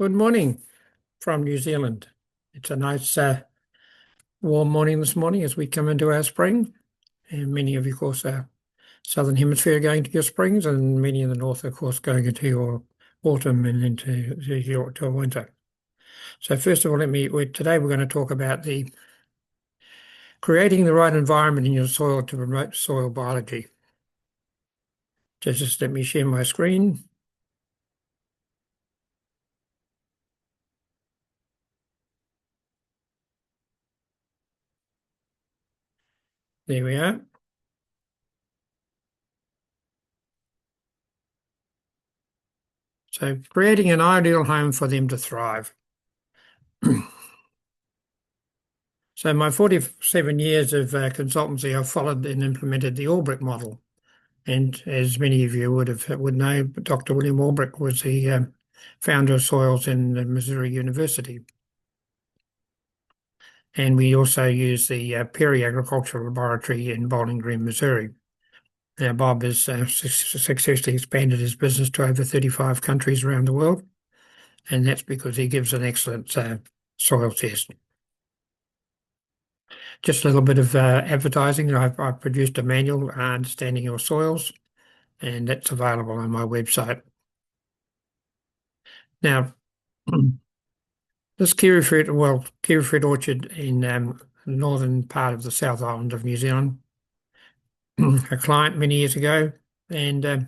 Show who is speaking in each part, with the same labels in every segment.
Speaker 1: Good morning from New Zealand. It's a nice warm morning this morning as we come into our spring. And many of you, of course, are Southern Hemisphere going to your springs, and many in the north, of course, going into your autumn and into your winter. So first of all, today we're going to talk about creating the right environment in your soil to promote soil biology. Just let me share my screen. There we are. So creating an ideal home for them to thrive. So my 47 years of consultancy, I've followed and implemented the Albrecht model. And as many of you would know, Dr. William Albrecht was the founder of soils in the Missouri University. And we also use the Perry Agricultural Laboratory in Bowling Green, Missouri. Now, Bob has successfully expanded his business to over 35 countries around the world, and that's because he gives an excellent soil test. Just a little bit of advertising. I've produced a manual, Understanding Your Soils, and that's available on my website. Now, this kiwi fruit orchard in the northern part of the South Island of New Zealand, a client many years ago, and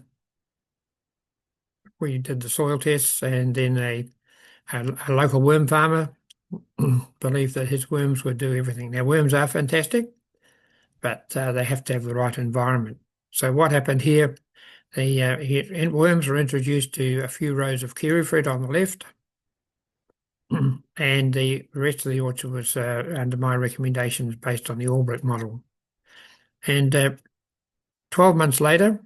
Speaker 1: we did the soil tests, and then a local worm farmer believed that his worms would do everything. Now, worms are fantastic, but they have to have the right environment. So what happened here, the worms were introduced to a few rows of kiwi fruit on the left, and the rest of the orchard was under my recommendations based on the Albrecht model. And 12 months later,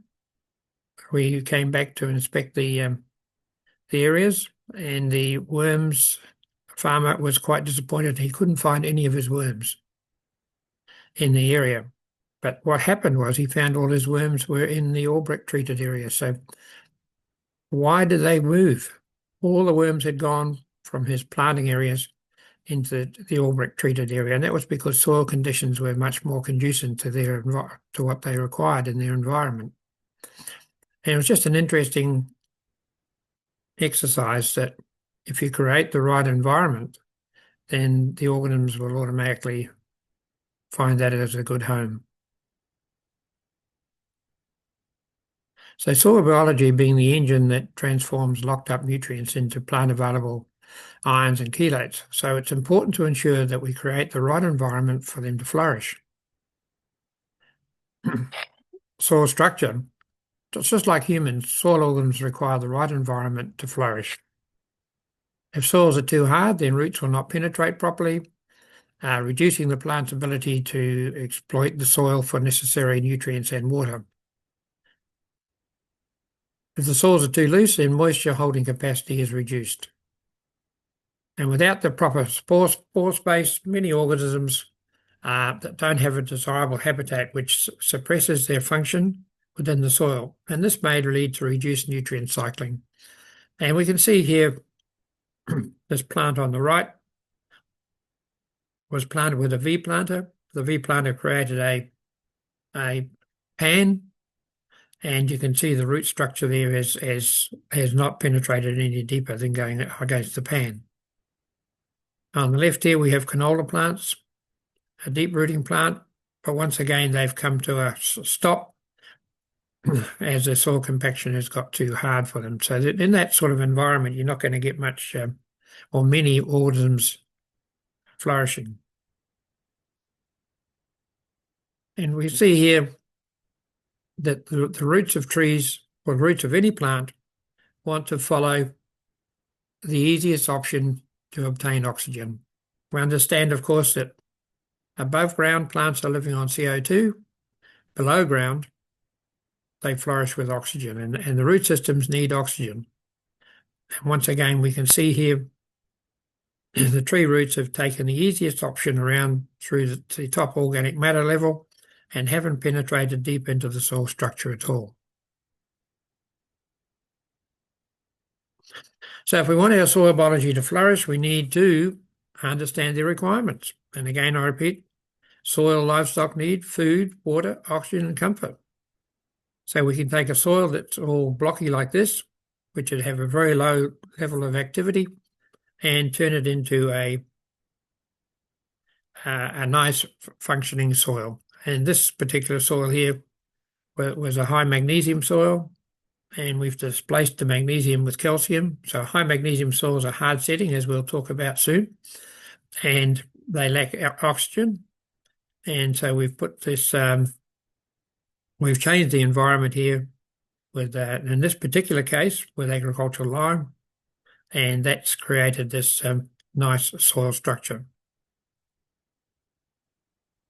Speaker 1: we came back to inspect the areas, and the worms farmer was quite disappointed. He couldn't find any of his worms in the area. But what happened was he found all his worms were in the Albrecht treated area. So why did they move? All the worms had gone from his planting areas into the Albrecht treated area, and that was because soil conditions were much more conducive to what they required in their environment. And it was just an interesting exercise that if you create the right environment, then the organisms will automatically find that as a good home. So soil biology being the engine that transforms locked up nutrients into plant available ions and chelates. So it's important to ensure that we create the right environment for them to flourish. Soil structure. It's just like humans, soil organisms require the right environment to flourish. If soils are too hard, then roots will not penetrate properly, reducing the plant's ability to exploit the soil for necessary nutrients and water. If the soils are too loose, then moisture holding capacity is reduced. And without the proper spore space, many organisms that don't have a desirable habitat, which suppresses their function within the soil. And this may lead to reduced nutrient cycling. And we can see here, this plant on the right was planted with a V planter. The V planter created a pan, and you can see the root structure there has not penetrated any deeper than going against the pan. On the left here, we have canola plants, a deep rooting plant, but once again, they've come to a stop as the soil compaction has got too hard for them. So in that sort of environment, you're not going to get much or many organisms flourishing. And we see here that the roots of trees or roots of any plant want to follow the easiest option to obtain oxygen. We understand, of course, that above ground plants are living on CO2. Below ground, they flourish with oxygen, and the root systems need oxygen. And once again, we can see here the tree roots have taken the easiest option around through the top organic matter level and haven't penetrated deep into the soil structure at all. So if we want our soil biology to flourish, we need to understand their requirements. And again, I repeat, soil, livestock need food, water, oxygen, and comfort. So we can take a soil that's all blocky like this, which would have a very low level of activity, and turn it into a nice functioning soil. And this particular soil here was a high magnesium soil, and we've displaced the magnesium with calcium. So high magnesium soils are hard setting, as we'll talk about soon, and they lack oxygen. And so we've put this, we've changed the environment here with, in this particular case, with agricultural lime, and that's created this nice soil structure.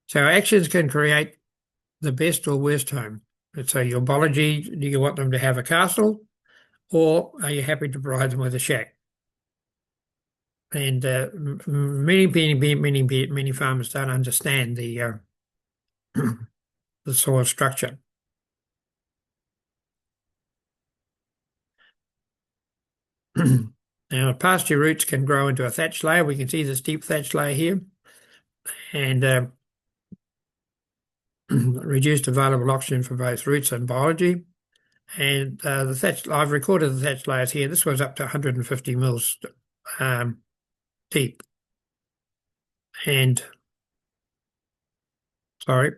Speaker 1: So actions can create the best or worst home. So your biology, do you want them to have a castle, or are you happy to provide them with a shack? And many farmers don't understand the the soil structure. Now, pasture roots can grow into a thatch layer. We can see this deep thatch layer here, and reduced available oxygen for both roots and biology. And the thatch, I've recorded the thatch layers here. This was up to 150 mils deep. And sorry.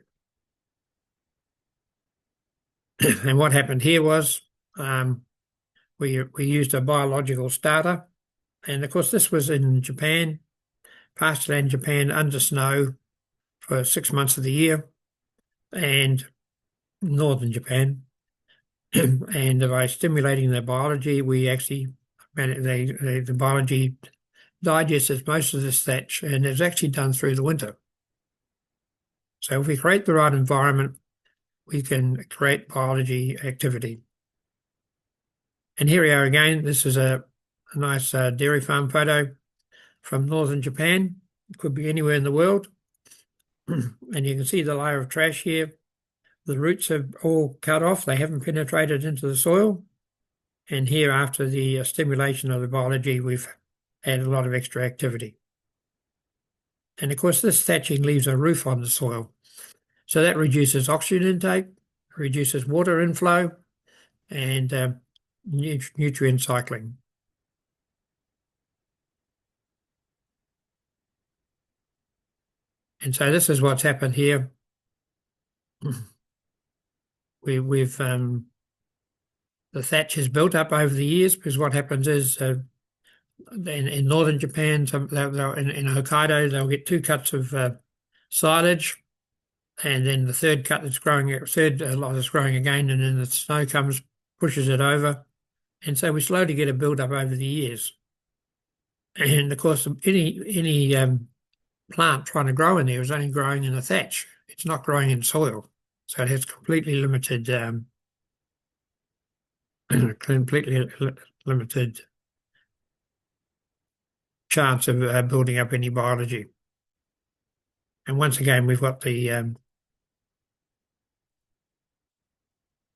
Speaker 1: And what happened here was we used a biological starter. And of course, this was in Japan, pastureland Japan, under snow for 6 months of the year, and northern Japan. And by stimulating their biology, we actually, the biology digests most of this thatch, and it's actually done through the winter. So if we create the right environment, we can create biology activity. And here we are again. This is a nice dairy farm photo from northern Japan. It could be anywhere in the world. And you can see the layer of trash here. The roots have all cut off. They haven't penetrated into the soil. And here, after the stimulation of the biology, we've had a lot of extra activity. And of course, this thatching leaves a roof on the soil. So that reduces oxygen intake, reduces water inflow, and nutrient cycling. And so this is what's happened here. We've the thatch has built up over the years, because what happens is in northern Japan, in Hokkaido, they'll get 2 cuts of silage, and then the third cut that's growing, lot is growing again, and then the snow comes, pushes it over, and so we slowly get a build up over the years. And of course, any plant trying to grow in there is only growing in a thatch. It's not growing in soil, so it has completely limited chance of building up any biology. And once again, we've got the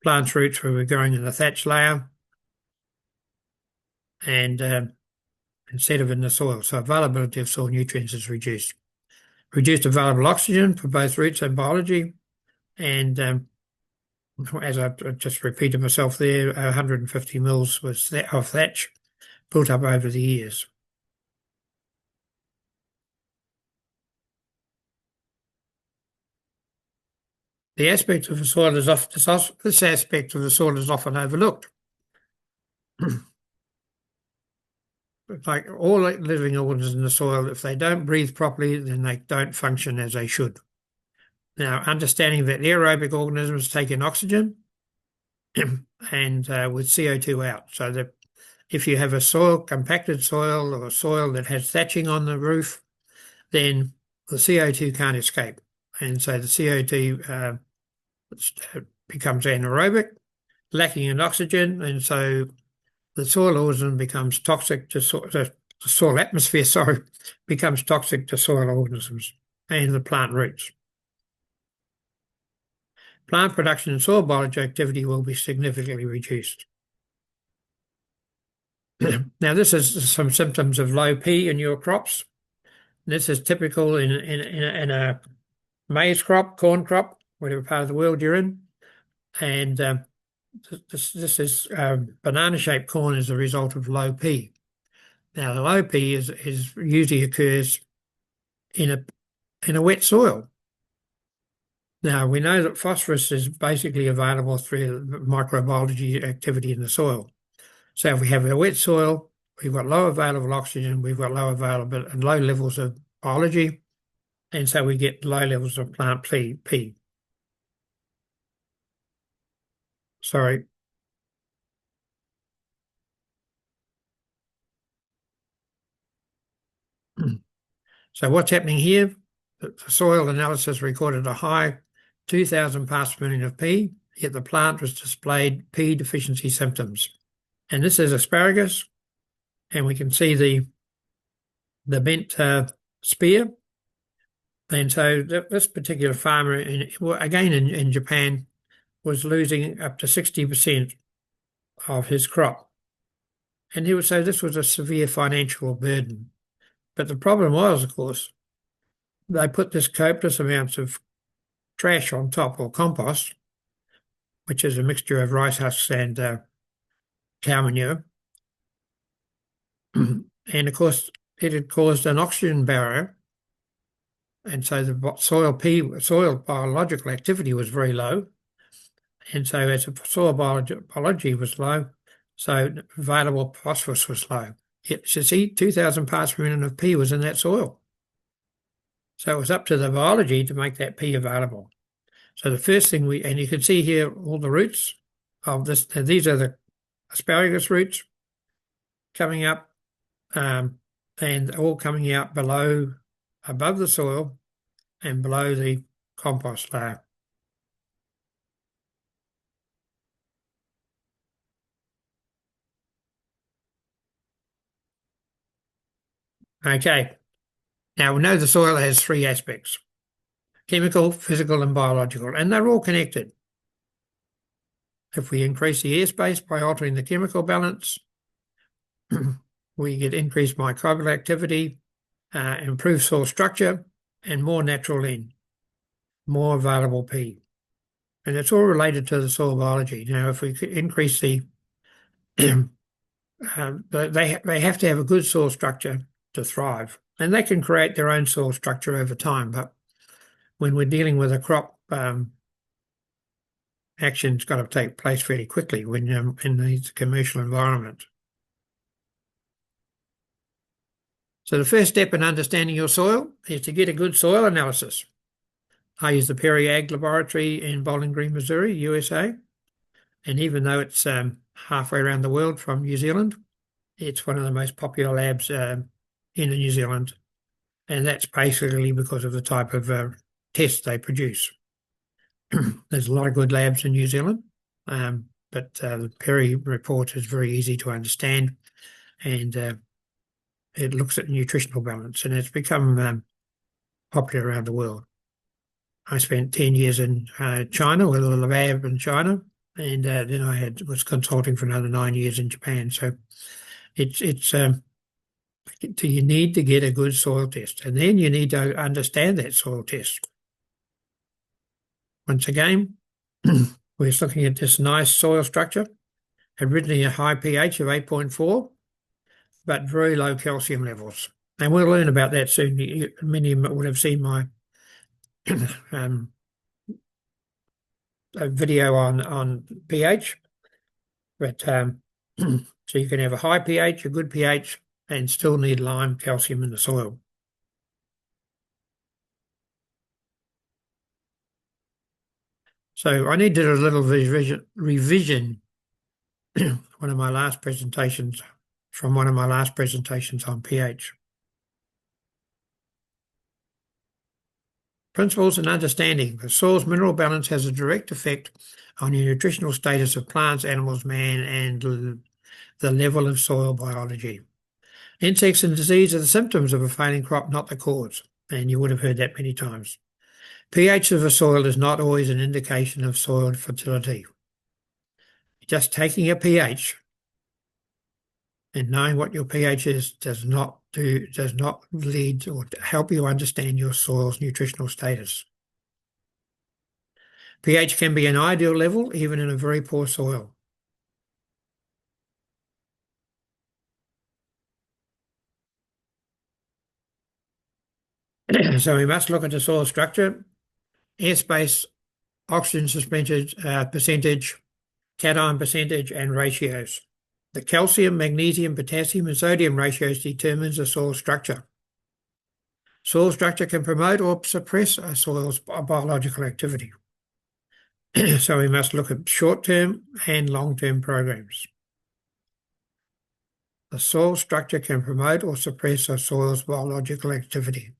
Speaker 1: plant roots where we're growing in the thatch layer, and instead of in the soil. So availability of soil nutrients is reduced. Reduced available oxygen for both roots and biology. And as I've just repeated myself there, 150 mils of thatch built up over the years. The aspect of the soil is this aspect of the soil is often overlooked. Like all living organisms in the soil, if they don't breathe properly, then they don't function as they should. Now, understanding that aerobic organisms take in oxygen and with CO2 out, so that if you have a compacted soil or soil that has thatching on the roof, then the CO2 can't escape. And so the CO2 becomes anaerobic, lacking in oxygen, and so the soil organism becomes toxic to the soil atmosphere, becomes toxic to soil organisms and the plant roots. Plant production and soil biology activity will be significantly reduced. Now, this is some symptoms of low P in your crops. This is typical in a maize crop, corn crop, whatever part of the world you're in. And this is banana-shaped corn as a result of low P. Now, the low P is usually occurs in a wet soil. Now, we know that phosphorus is basically available through microbiology activity in the soil. So if we have a wet soil, we've got low available oxygen, we've got low available and low levels of biology, and so we get low levels of plant P. Sorry. So what's happening here? The soil analysis recorded a high 2,000 parts per million of P, yet the plant was displayed P deficiency symptoms. And this is asparagus, and we can see the bent spear. And so this particular farmer, again in Japan, was losing up to 60% of his crop. And he would say this was a severe financial burden. But the problem was, of course, they put this copious amounts of trash on top, or compost, which is a mixture of rice husks and cow manure. And of course, it had caused an oxygen barrier. And so the soil biological activity was very low. And so as the soil biology was low, so available phosphorus was low. Yet, you see, 2,000 parts per million of P was in that soil. So it was up to the biology to make that P available. So the first thing and you can see here all the roots of this, and these are the asparagus roots coming up, and all coming out above the soil and below the compost layer. Okay, now we know the soil has three aspects: chemical, physical, and biological, and they're all connected. If we increase the airspace by altering the chemical balance, we get increased microbial activity, improved soil structure, and more natural N, more available P. And it's all related to the soil biology. Now, if we increase they have to have a good soil structure to thrive, and they can create their own soil structure over time. But when we're dealing with a crop, action's got to take place fairly quickly when you're in the commercial environment. So the first step in understanding your soil is to get a good soil analysis. I use the Perry Ag Laboratory in Bowling Green, Missouri, USA. And even though it's halfway around the world from New Zealand, it's one of the most popular labs in New Zealand. And that's basically because of the type of tests they produce. There's a lot of good labs in New Zealand, but the Perry report is very easy to understand, and it looks at nutritional balance, and it's become popular around the world. I spent 10 years in China with a lab in China, and then I was consulting for another 9 years in Japan. So you need to get a good soil test, and then you need to understand that soil test. Once again, we're looking at this nice soil structure, originally a high pH of 8.4, but very low calcium levels. And we'll learn about that soon. Many of you would have seen my a video on pH, but so you can have a high pH, a good pH, and still need lime calcium in the soil. So I need to do a little revision one of my last presentations on pH. Principles and understanding. The soil's mineral balance has a direct effect on the nutritional status of plants, animals, man, and the level of soil biology. Insects and disease are the symptoms of a failing crop, not the cause. And you would have heard that many times. pH of a soil is not always an indication of soil fertility. Just taking a pH And knowing what your pH is does not lead or help you understand your soil's nutritional status. pH can be an ideal level even in a very poor soil. So we must look at the soil structure, airspace, oxygen percentage, cation percentage, and ratios. The calcium, magnesium, potassium, and sodium ratios determines the soil structure. Soil structure can promote or suppress a soil's biological activity. So we must look at short-term and long-term programs. The soil structure can promote or suppress a soil's biological activity.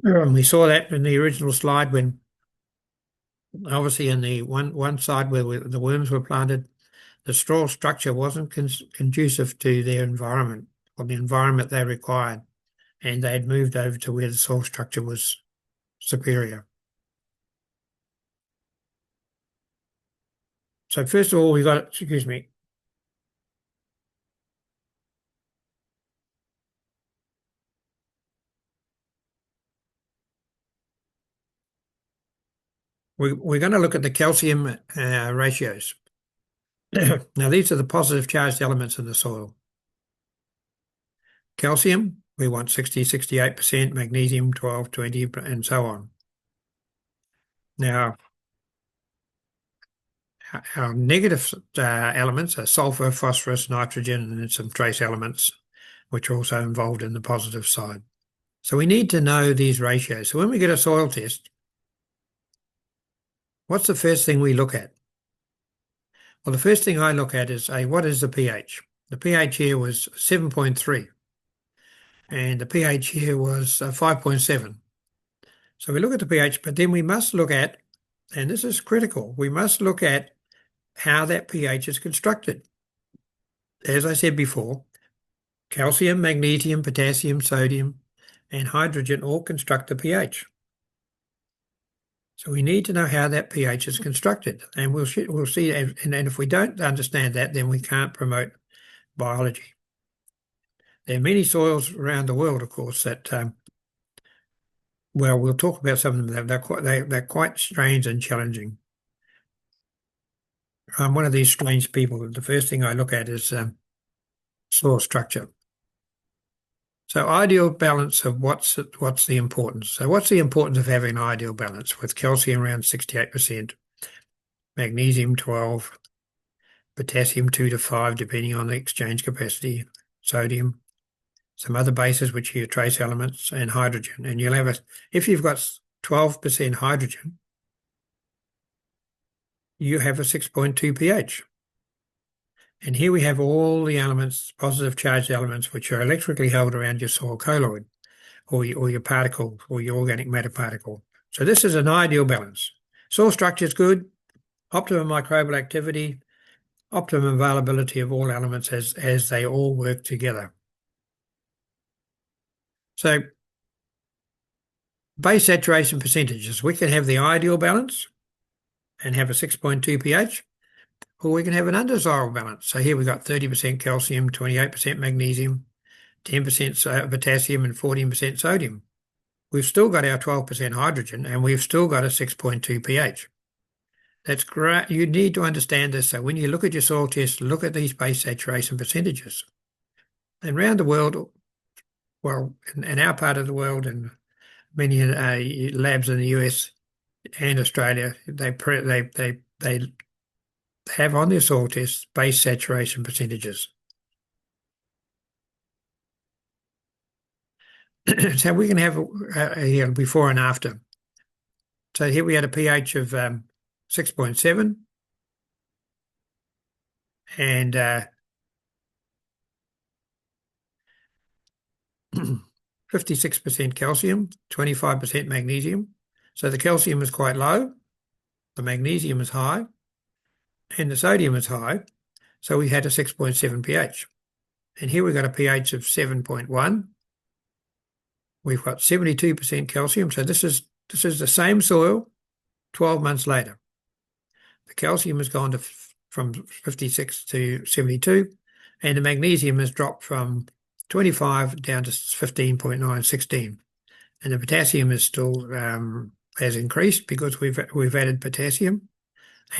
Speaker 1: We saw that in the original slide when obviously in the one side where the worms were planted, the soil structure wasn't conducive to their environment or the environment they required, and they had moved over to where the soil structure was superior. So first of all, we're going to look at the calcium ratios. Now, these are the positive charged elements in the soil. Calcium, we want 60, 68%, magnesium 12, 20, and so on. Now, our negative elements are sulfur, phosphorus, nitrogen, and some trace elements, which are also involved in the positive side. So we need to know these ratios. So when we get a soil test, what's the first thing we look at? Well, the first thing I look at is, what is the pH? The pH here was 7.3, and the pH here was 5.7. So we look at the pH, but then we must look at, and this is critical, we must look at how that pH is constructed. As I said before, calcium, magnesium, potassium, sodium, and hydrogen all construct the pH. So we need to know how that pH is constructed, and we'll see. And if we don't understand that, then we can't promote biology. There are many soils around the world, of course, that well, we'll talk about some of them. They're quite strange and challenging. I'm one of these strange people. The first thing I look at is soil structure. So ideal balance of what's the importance? So what's the importance of having an ideal balance with calcium around 68%, magnesium 12, potassium 2 to 5, depending on the exchange capacity, sodium, some other bases which are trace elements, and hydrogen. And you'll have if you've got 12% hydrogen, you have a 6.2 pH. And here we have all the elements, positive charged elements, which are electrically held around your soil colloid or your particle or your organic matter particle. So this is an ideal balance. Soil structure is good, optimum microbial activity, optimum availability of all elements as they all work together. So base saturation percentages, we can have the ideal balance and have a 6.2 pH, or we can have an undesirable balance. So here we've got 30% calcium, 28% magnesium, 10% potassium, and 14% sodium. We've still got our 12% hydrogen, and we've still got a 6.2 pH. That's great. You need to understand this. So when you look at your soil test, look at these base saturation percentages. And around the world, well, in our part of the world and many labs in the US and Australia, they have on their soil tests base saturation percentages. So we can have here before and after. So here we had a pH of 6.7 and 56% calcium, 25% magnesium. So the calcium is quite low, the magnesium is high, and the sodium is high. So we had a 6.7 pH. And here we've got a pH of 7.1. We've got 72% calcium. So this is the same soil 12 months later. The calcium has gone from 56 to 72, and the magnesium has dropped from 25 down to 15.9, 16. And the potassium is still has increased because we've added potassium,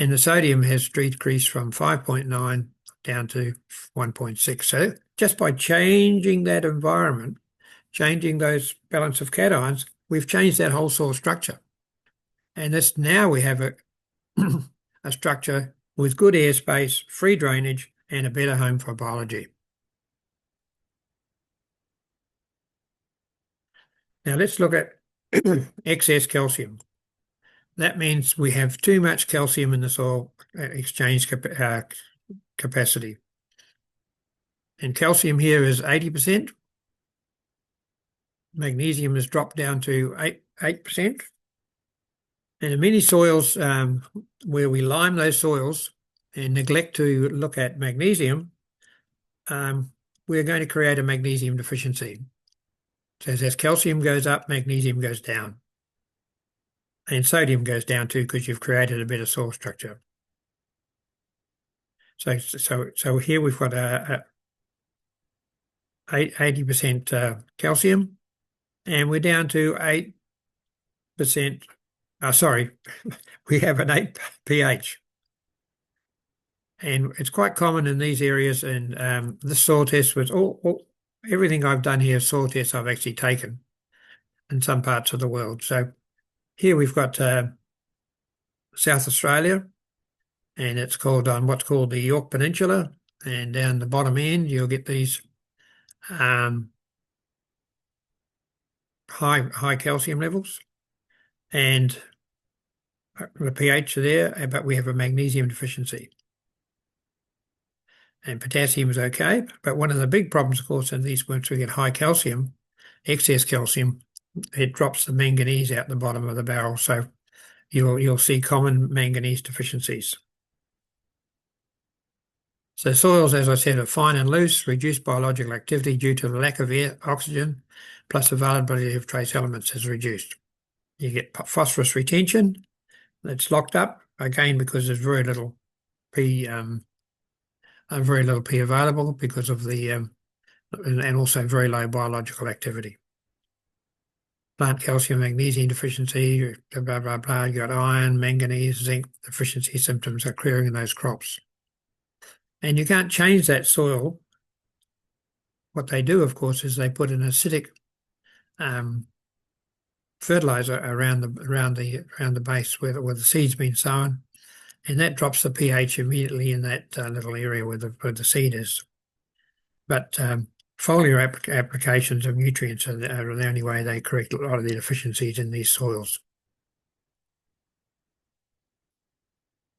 Speaker 1: and the sodium has decreased from 5.9 down to 1.6. So just by changing that environment, changing those balance of cations, we've changed that whole soil structure. And this now we have a structure with good airspace, free drainage, and a better home for biology. Now let's look at excess calcium. That means we have too much calcium in the soil exchange capacity. And calcium here is 80%. Magnesium has dropped down to 8%. And in many soils where we lime those soils and neglect to look at magnesium, we're going to create a magnesium deficiency. So as calcium goes up, magnesium goes down. And sodium goes down too because you've created a better soil structure. So here we've got 80% calcium, and we're down to 8%. Sorry, we have an 8 pH. And it's quite common in these areas. And this soil test was everything I've done here, soil tests I've actually taken in some parts of the world. So here we've got South Australia, and it's called on what's called the York Peninsula. And down the bottom end, you'll get these high calcium levels, and the pH are there, but we have a magnesium deficiency. And potassium is okay, but one of the big problems, of course, in these, once we get high calcium, excess calcium, it drops the manganese out the bottom of the barrel. So you'll see common manganese deficiencies. So soils, as I said, are fine and loose, reduced biological activity due to the lack of oxygen, plus availability of trace elements is reduced. You get phosphorus retention. It's locked up, again, because there's very little P available because of the, and also very low biological activity. Plant calcium, magnesium deficiency, blah, blah, blah. You got iron, manganese, zinc deficiency symptoms are occurring in those crops. And you can't change that soil. What they do, of course, is they put an acidic fertilizer around the base where the seed's been sown, and that drops the pH immediately in that little area where the seed is. But foliar applications of nutrients are the only way they correct a lot of the deficiencies in these soils.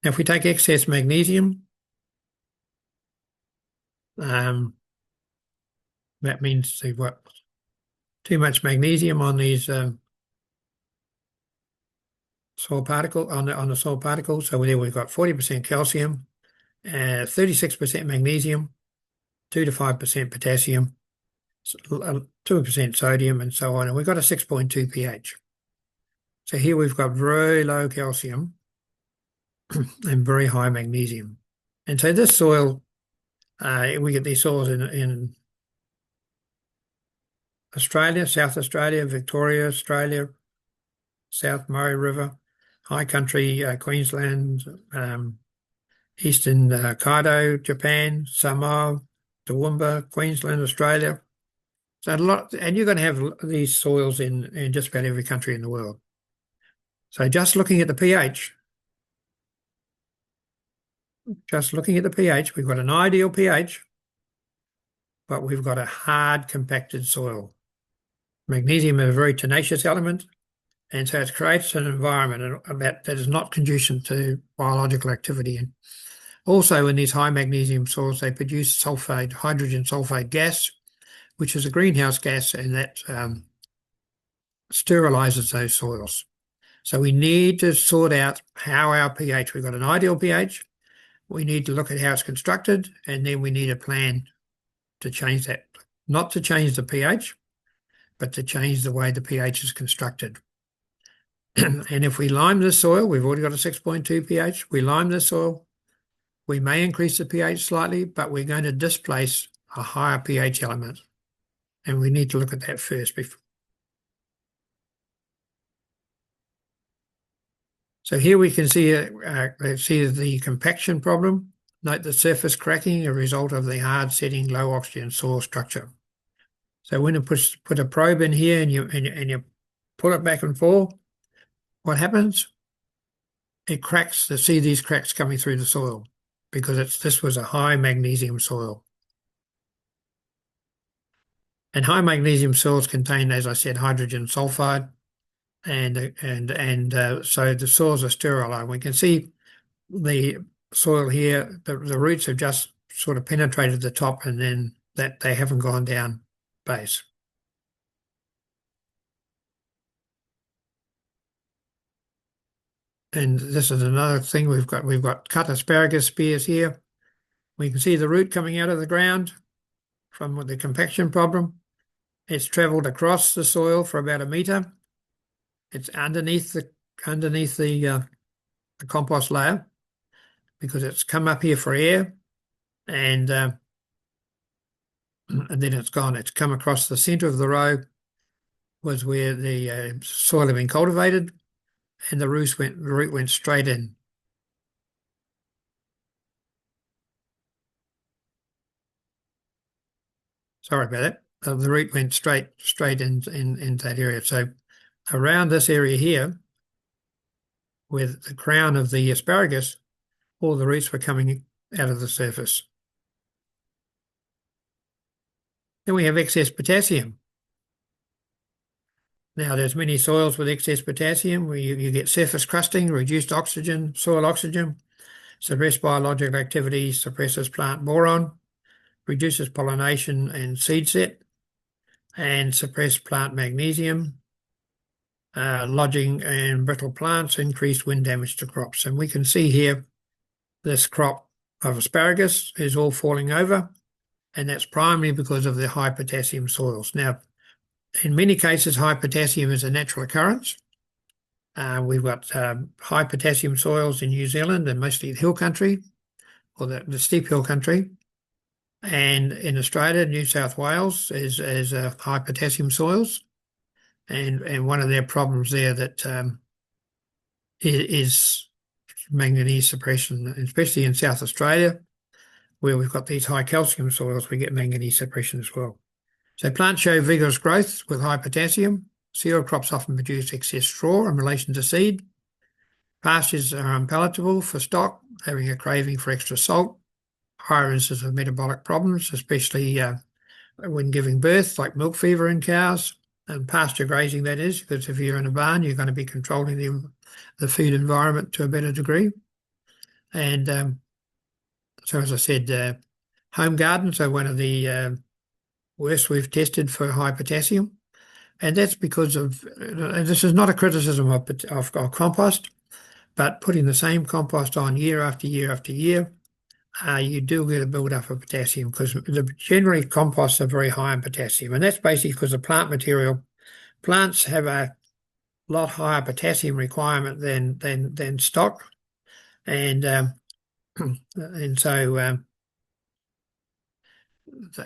Speaker 1: Now, if we take excess magnesium, that means they've got too much magnesium on these soil particle on the soil particles. So there we've got 40% calcium, 36% magnesium, 2 to 5% potassium, 2% sodium, and so on. And we've got a 6.2 pH. So here we've got very low calcium and very high magnesium. And so this soil, we get these soils in Australia, South Australia, Victoria, Australia, South Murray River, High Country, Queensland, Eastern Kaido, Japan, Samoa, Toowoomba, Queensland, Australia. So a lot, and you're going to have these soils in just about every country in the world. So just looking at the pH, we've got an ideal pH, but we've got a hard compacted soil. Magnesium is a very tenacious element, and so it creates an environment that is not conducive to biological activity. And also in these high magnesium soils, they produce hydrogen sulfate gas, which is a greenhouse gas, and that sterilizes those soils. So we need to sort out how our pH, we've got an ideal pH, we need to look at how it's constructed, and then we need a plan to change that. Not to change the pH, but to change the way the pH is constructed. And if we lime this soil, we've already got a 6.2 pH, we lime this soil, We may increase the pH slightly, but we're going to displace a higher pH element. And we need to look at that first. So here we can see the compaction problem. Note the surface cracking, a result of the hard setting low oxygen soil structure. So when you put a probe in here and you pull it back and forth, what happens? It cracks. To see these cracks coming through the soil because this was a high magnesium soil. And high magnesium soils contain, as I said, hydrogen sulfide, and so the soils are sterile. And we can see the soil here. The roots have just sort of penetrated the top, and then that they haven't gone down base. And this is another thing we've got cut asparagus spears here. We can see the root coming out of the ground from the compaction problem. It's travelled across the soil for about 1 metre. It's underneath the compost layer because it's come up here for air, and then it's gone. It's come across the centre of the row was where the soil had been cultivated, and the root went straight in. Sorry about that. The root went straight in that area. So around this area here, with the crown of the asparagus, all the roots were coming out of the surface. Then we have excess potassium. Now, there's many soils with excess potassium where you get surface crusting, reduced oxygen, soil oxygen, suppressed biological activity, suppresses plant boron, reduces pollination and seed set, and suppressed plant magnesium, lodging and brittle plants, increased wind damage to crops. And we can see here this crop of asparagus is all falling over, and that's primarily because of the high potassium soils. Now, in many cases, high potassium is a natural occurrence. We've got high potassium soils in New Zealand and mostly the hill country, or the steep hill country. And in Australia, New South Wales is high potassium soils. And one of their problems there that is manganese suppression, especially in South Australia, where we've got these high calcium soils, we get manganese suppression as well. So plants show vigorous growth with high potassium. Cereal crops often produce excess straw in relation to seed. Pastures are unpalatable for stock, having a craving for extra salt. Higher instances of metabolic problems, especially when giving birth, like milk fever in cows, and pasture grazing, that is, because if you're in a barn, you're going to be controlling the feed environment to a better degree. And so, as I said, home gardens are one of the worst we've tested for high potassium. And that's because of, and this is not a criticism of compost, but putting the same compost on year after year after year, you do get a build-up of potassium because generally composts are very high in potassium. And that's basically because the plants have a lot higher potassium requirement than stock. And and so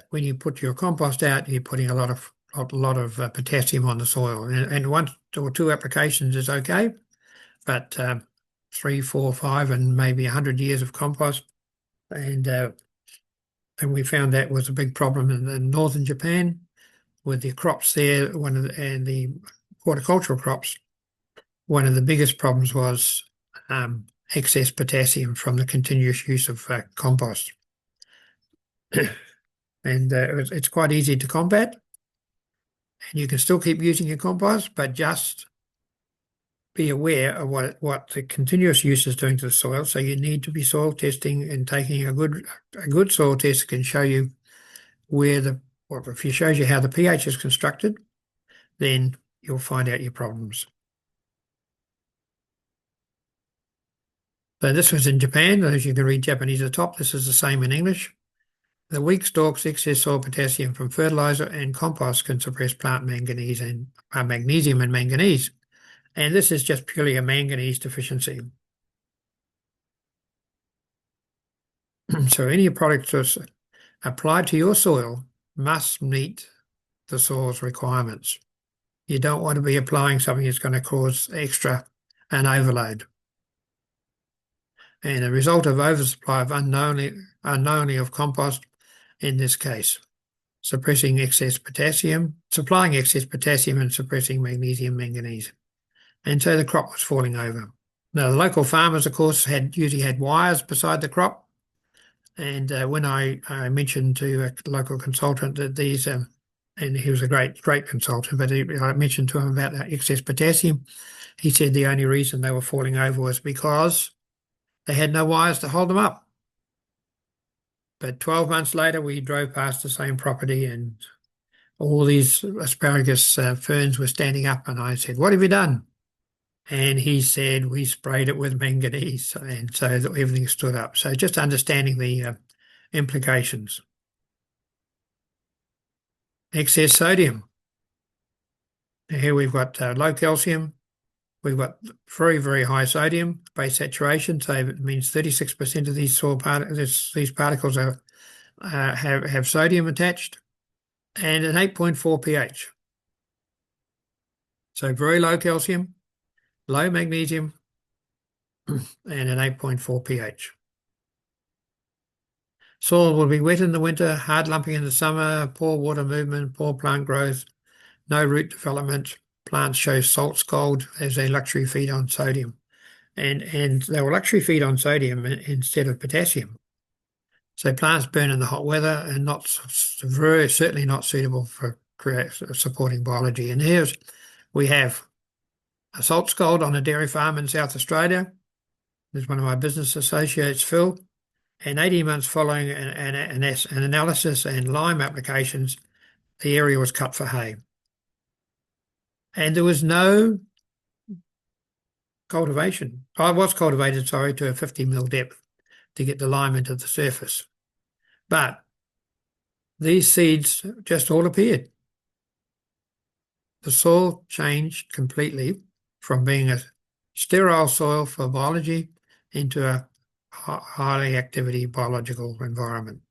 Speaker 1: when you put your compost out, you're putting a lot of potassium on the soil, and 1 or 2 applications is okay, but 3, 4, 5, and maybe 100 years of compost, and we found that was a big problem in northern Japan with the crops there. And the horticultural crops, one of the biggest problems was excess potassium from the continuous use of compost. And it's quite easy to combat, and you can still keep using your compost, but just be aware of what the continuous use is doing to the soil. So you need to be soil testing, and taking a good soil test can show you if it shows you how the pH is constructed, then you'll find out your problems. So this was in Japan. As you can read Japanese at the top, this is the same in English. The weak stalks, excess soil potassium from fertilizer and compost can suppress plant manganese and magnesium and manganese. And this is just purely a manganese deficiency. So any product that's applied to your soil must meet the soil's requirements. You don't want to be applying something that's going to cause extra and overload. And a result of oversupply of unknowingly of compost in this case, suppressing excess potassium, supplying excess potassium and suppressing magnesium, manganese. And so the crop was falling over. Now, the local farmers, of course, usually had wires beside the crop. And when I mentioned to a local consultant that these, and he was a great consultant, but I mentioned to him about that excess potassium, he said the only reason they were falling over was because they had no wires to hold them up. But 12 months later, we drove past the same property and all these asparagus ferns were standing up. And I said, "What have you done?" And he said, "We sprayed it with manganese." And so everything stood up. So just understanding the implications. Excess sodium. Here we've got low calcium. We've got very, very high sodium base saturation. So it means 36% of these soil particles, these particles are have sodium attached, and an 8.4 pH. So very low calcium, low magnesium, and an 8.4 pH. Soil will be wet in the winter, hard lumping in the summer, poor water movement, poor plant growth, no root development. Plants show salt scald as they luxury feed on sodium. And they will luxury feed on sodium instead of potassium. So plants burn in the hot weather and certainly not suitable for supporting biology. And we have a salt scald on a dairy farm in South Australia. There's one of my business associates, Phil, and 18 months following an analysis and lime applications, the area was cut for hay. And there was no cultivation. I was cultivated, to a 50 mil depth to get the lime into the surface. But these seeds just all appeared. The soil changed completely from being a sterile soil for biology into a highly activity biological environment.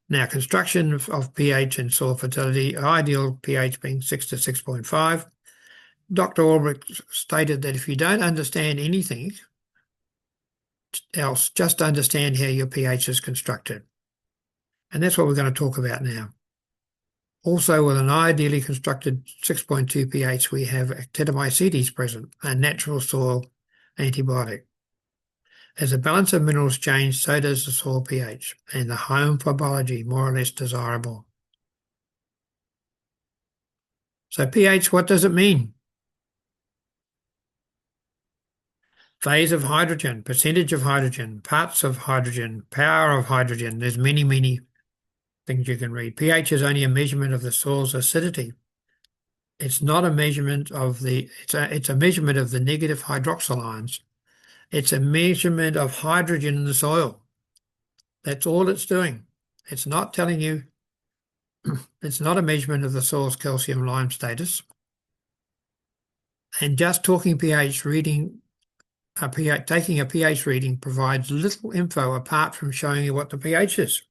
Speaker 1: Now, construction of pH and soil fertility, ideal pH being 6 to 6.5. Dr. Albrecht stated that if you don't understand anything else, just understand how your pH is constructed. And that's what we're going to talk about now. Also, with an ideally constructed 6.2 pH, we have actinomycetes present, a natural soil antibiotic. As the balance of minerals change, so does the soil pH, and the home for biology more or less desirable. So pH, what does it mean? Phase of hydrogen, percentage of hydrogen, parts of hydrogen, power of hydrogen. There's many, many things you can read. pH is only a measurement of the soil's acidity. It's not a measurement of it's a measurement of the negative hydroxyl ions. It's a measurement of hydrogen in the soil. That's all it's doing. It's not telling you, it's not a measurement of the soil's calcium lime status. And just talking pH, taking a pH reading provides little info apart from showing you what the pH is.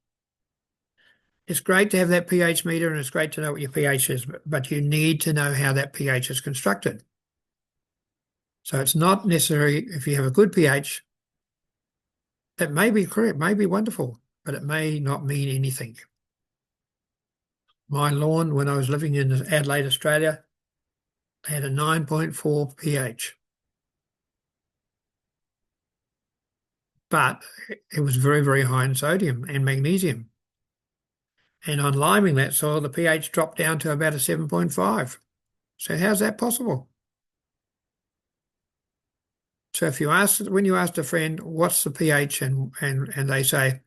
Speaker 1: It's great to have that pH meter and it's great to know what your pH is, but you need to know how that pH is constructed. So it's not necessary if you have a good pH, that may be correct, may be wonderful, but it may not mean anything. My lawn, when I was living in Adelaide, Australia, had a 9.4 pH. But it was very, very high in sodium and magnesium. And on liming that soil, the pH dropped down to about a 7.5. So how's that possible? So when you ask a friend, what's the pH, and they say,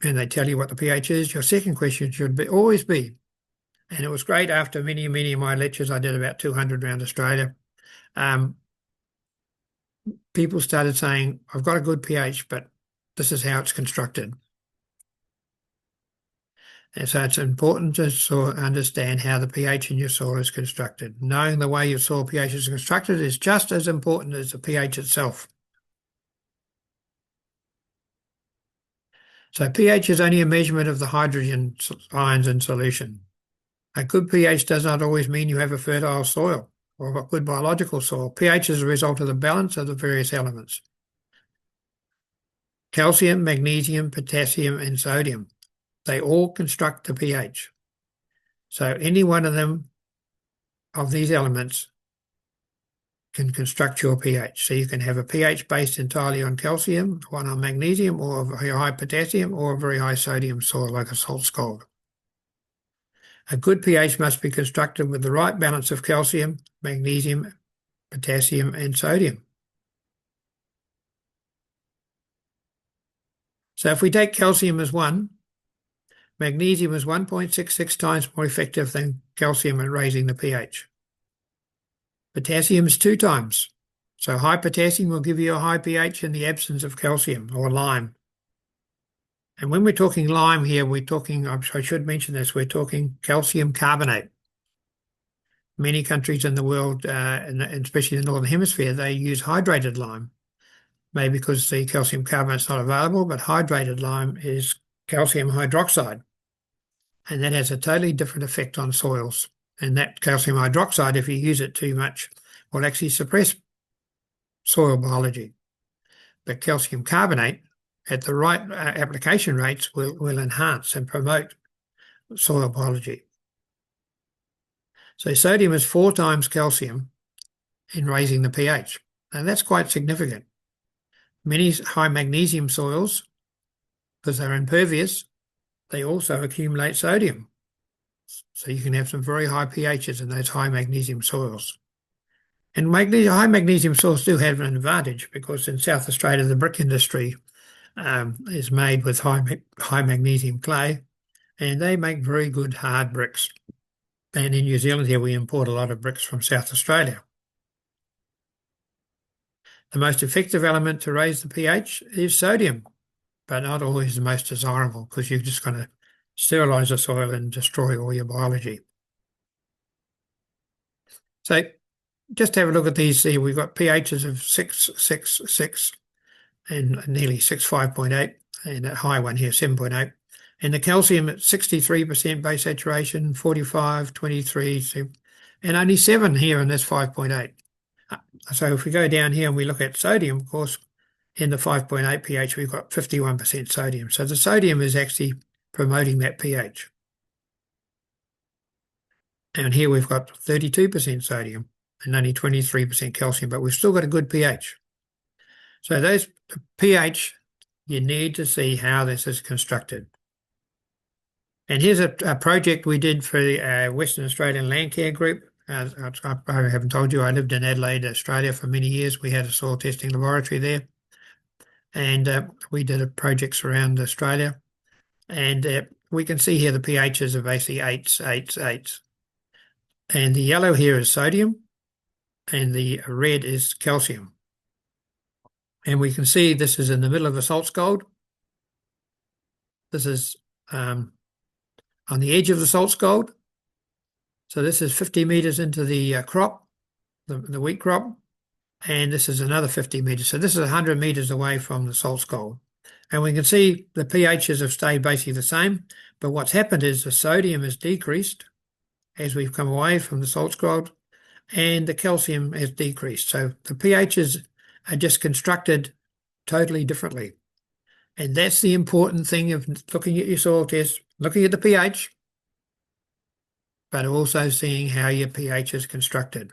Speaker 1: and they tell you what the pH is, your second question should always be, and it was great after many, many of my lectures, I did about 200 around Australia, people started saying, I've got a good pH, but this is how it's constructed. And so it's important to understand how the pH in your soil is constructed. Knowing the way your soil pH is constructed is just as important as the pH itself. So pH is only a measurement of the hydrogen ions in solution. A good pH does not always mean you have a fertile soil or a good biological soil. pH is a result of the balance of the various elements. Calcium, magnesium, potassium, and sodium. They all construct the pH. So any one of them, of these elements, can construct your pH. So you can have a pH based entirely on calcium, one on magnesium, or a very high potassium, or a very high sodium soil like a salt scald. A good pH must be constructed with the right balance of calcium, magnesium, potassium, and sodium. So if we take calcium as 1, magnesium is 1.66 times more effective than calcium in raising the pH. Potassium is 2 times. So high potassium will give you a high pH in the absence of calcium or lime. And when we're talking lime here, we're talking, I should mention this, we're talking calcium carbonate. Many countries in the world, and especially the Northern Hemisphere, they use hydrated lime. Maybe because the calcium carbonate is not available, but hydrated lime is calcium hydroxide. And that has a totally different effect on soils. And that calcium hydroxide, if you use it too much, will actually suppress soil biology. But calcium carbonate, at the right application rates, will enhance and promote soil biology. So sodium is 4 times calcium in raising the pH. And that's quite significant. Many high magnesium soils, because they're impervious, they also accumulate sodium. So you can have some very high pHs in those high magnesium soils. And high magnesium soils do have an advantage because in South Australia, the brick industry is made with high magnesium clay, and they make very good hard bricks. And in New Zealand here, we import a lot of bricks from South Australia. The most effective element to raise the pH is sodium, but not always the most desirable because you're just going to sterilize the soil and destroy all your biology. So just have a look at these. See, we've got pHs of 6, 6, 6, and nearly 6, 5.8, and a high one here, 7.8. And the calcium at 63% base saturation, 45, 23, and only 7 here in this 5.8. So if we go down here and we look at sodium, of course, in the 5.8 pH, we've got 51% sodium. So the sodium is actually promoting that pH. And here we've got 32% sodium and only 23% calcium, but we've still got a good pH. So those pH, you need to see how this is constructed. And here's a project we did for the Western Australian Land Care Group. I haven't told you, I lived in Adelaide, Australia for many years. We had a soil testing laboratory there. And we did projects around Australia. And we can see here the pHs are basically 8s, 8s, 8s. And the yellow here is sodium, and the red is calcium. And we can see this is in the middle of the salt scald. This is on the edge of the salt scald. So this is 50 metres into the crop, the wheat crop, and this is another 50 metres. So this is 100 metres away from the salt scald. And we can see the pHs have stayed basically the same, but what's happened is the sodium has decreased as we've come away from the salt scald, and the calcium has decreased. So the pHs are just constructed totally differently. And that's the important thing of looking at your soil test, looking at the pH, but also seeing how your pH is constructed.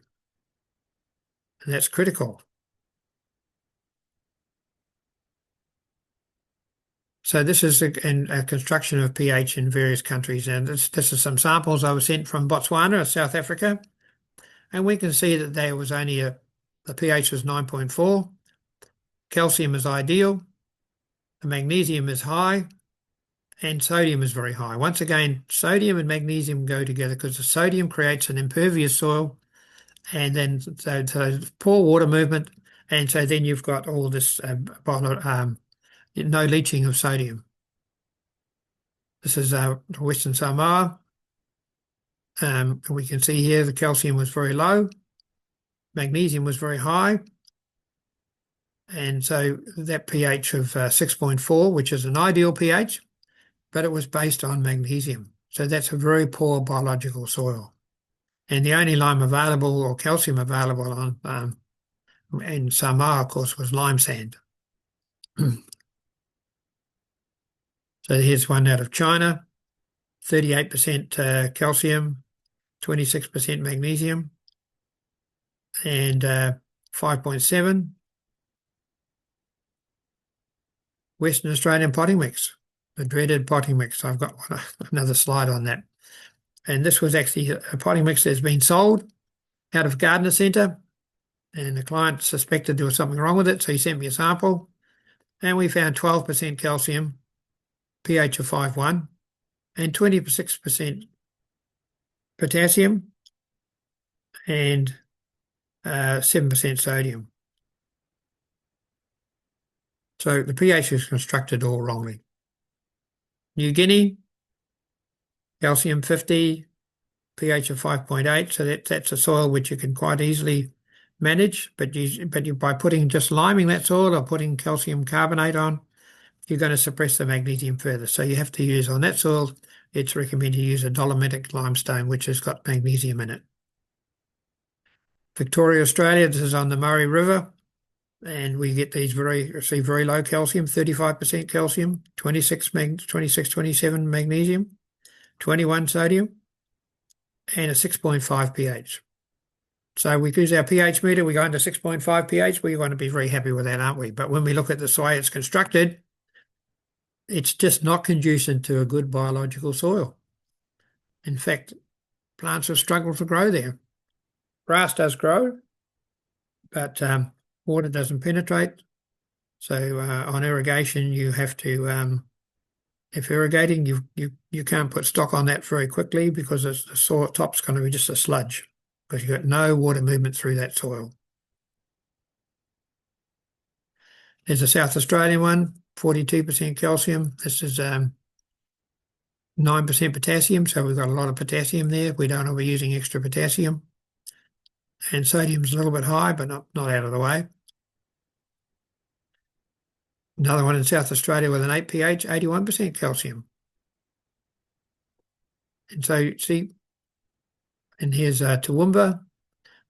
Speaker 1: And that's critical. So this is a construction of pH in various countries. And this is some samples I was sent from Botswana, South Africa. And we can see that there was only the pH was 9.4. Calcium is ideal. The magnesium is high. And sodium is very high. Once again, sodium and magnesium go together because the sodium creates an impervious soil, and then so poor water movement, and so then you've got all this no leaching of sodium. This is Western Samoa. We can see here the calcium was very low, magnesium was very high, and so that pH of 6.4, which is an ideal pH, but it was based on magnesium. So that's a very poor biological soil. And the only lime available or calcium available on in Samoa, of course, was lime sand. So here's one out of China, 38% calcium, 26% magnesium, and 5.7 Western Australian potting mix, the dreaded potting mix. I've got another slide on that. And this was actually a potting mix that's been sold out of Gardener Centre, and the client suspected there was something wrong with it, so he sent me a sample, and we found 12% calcium, pH of 5.1, and 26% potassium, and 7% sodium. So the pH is constructed all wrongly. New Guinea, calcium 50, pH of 5.8. So that's a soil which you can quite easily manage, but by putting just liming that soil or putting calcium carbonate on, you're going to suppress the magnesium further. So you have to use on that soil, it's recommended to use a dolomitic limestone, which has got magnesium in it. Victoria, Australia, this is on the Murray River, and we get these very low calcium, 35% calcium, 27 magnesium, 21 sodium, and a 6.5 pH. So we use our pH meter, we go into 6.5 pH, we want to be very happy with that, aren't we? But when we look at this way it's constructed, it's just not conducive to a good biological soil. In fact, plants will struggle to grow there. Grass does grow, but water doesn't penetrate. So on irrigation, you have to, if irrigating, you can't put stock on that very quickly because the soil top's going to be just a sludge because you've got no water movement through that soil. There's a South Australian one, 42% calcium. This is 9% potassium, so we've got a lot of potassium there. We don't want to be using extra potassium. And sodium's a little bit high, but not out of the way. Another one in South Australia with an 8 pH, 81% calcium. And so, see, and here's Toowoomba,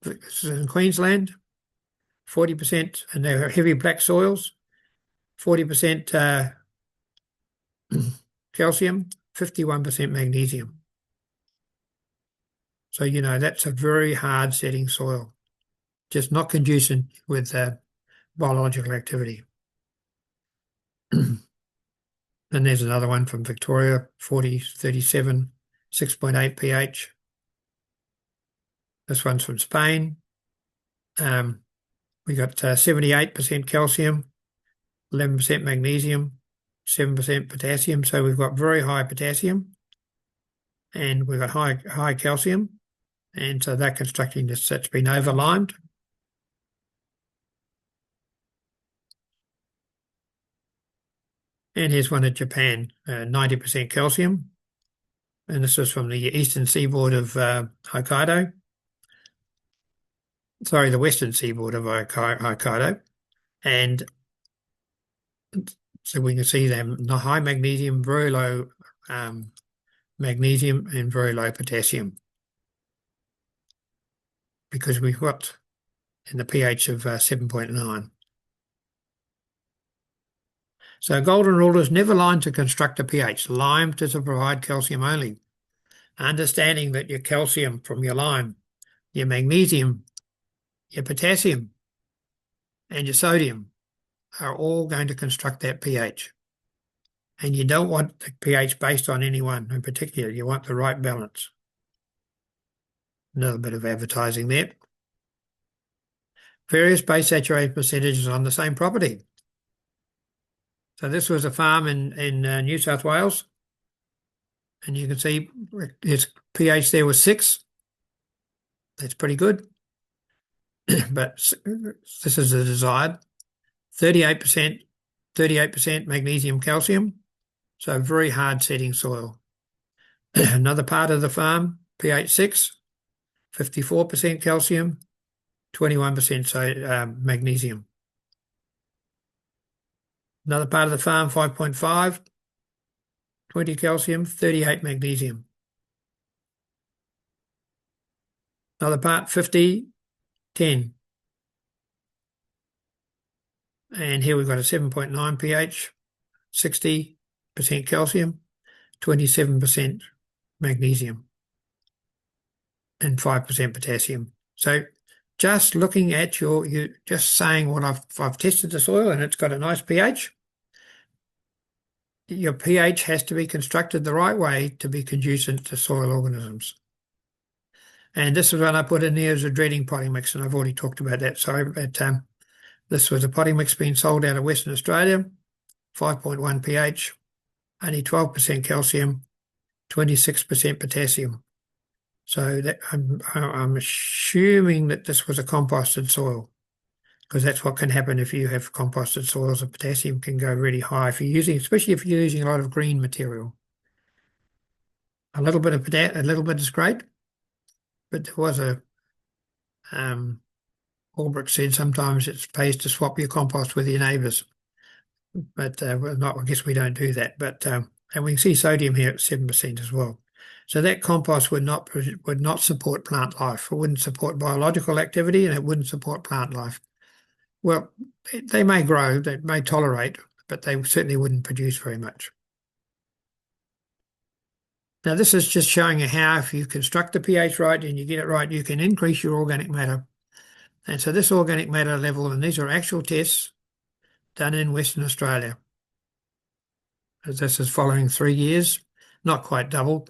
Speaker 1: this is in Queensland, 40%, and they're heavy black soils, 40% calcium, 51% magnesium. So, that's a very hard setting soil, just not conducive with biological activity. And there's another one from Victoria, 37, 6.8 pH. This one's from Spain. We got 78% calcium, 11% magnesium, 7% potassium. So we've got very high potassium, and we've got high calcium. And so that constructing that's been over-limed. And here's one in Japan, 90% calcium. And this is from the eastern seaboard of Hokkaido. Sorry, the western seaboard of Hokkaido. And so we can see them high magnesium, very low magnesium, and very low potassium, because we've got in the pH of 7.9. So golden rule is never lime to construct a pH, lime to provide calcium only. Understanding that your calcium from your lime, your magnesium, your potassium, and your sodium are all going to construct that pH. And you don't want the pH based on any one in particular. You want the right balance. Another bit of advertising there. Various base saturation percentages on the same property. So this was a farm in New South Wales. And you can see its pH there was 6. That's pretty good. But this is the desired. 38% magnesium calcium, So very hard setting soil. Another part of the farm, pH 6, 54% calcium, 21% magnesium. Another part of the farm, 5.5, 20 calcium, 38 magnesium. Another part, 50, 10. And here we've got a 7.9 pH, 60% calcium, 27% magnesium, and 5% potassium. So just looking at you just saying what I've tested the soil and it's got a nice pH. Your pH has to be constructed the right way to be conducive to soil organisms. And this is what I put in there as a dreading potting mix, and I've already talked about that. Sorry, but this was a potting mix being sold out of Western Australia, 5.1 pH, only 12% calcium, 26% potassium. So that I'm assuming that this was a composted soil, because that's what can happen if you have composted soils. The potassium can go really high if you're using, especially if you're using a lot of green material. A little bit is great, but there was Albrecht said sometimes it pays to swap your compost with your neighbours, but not. I guess we don't do that. But and we can see sodium here at 7% as well. So that compost would not support plant life. It wouldn't support biological activity, and it wouldn't support plant life. Well, they may grow, they may tolerate, but they certainly wouldn't produce very much. Now, this is just showing you how, if you construct the pH right and you get it right, you can increase your organic matter. And so this organic matter level, and these are actual tests done in Western Australia. As this is following 3 years, not quite double,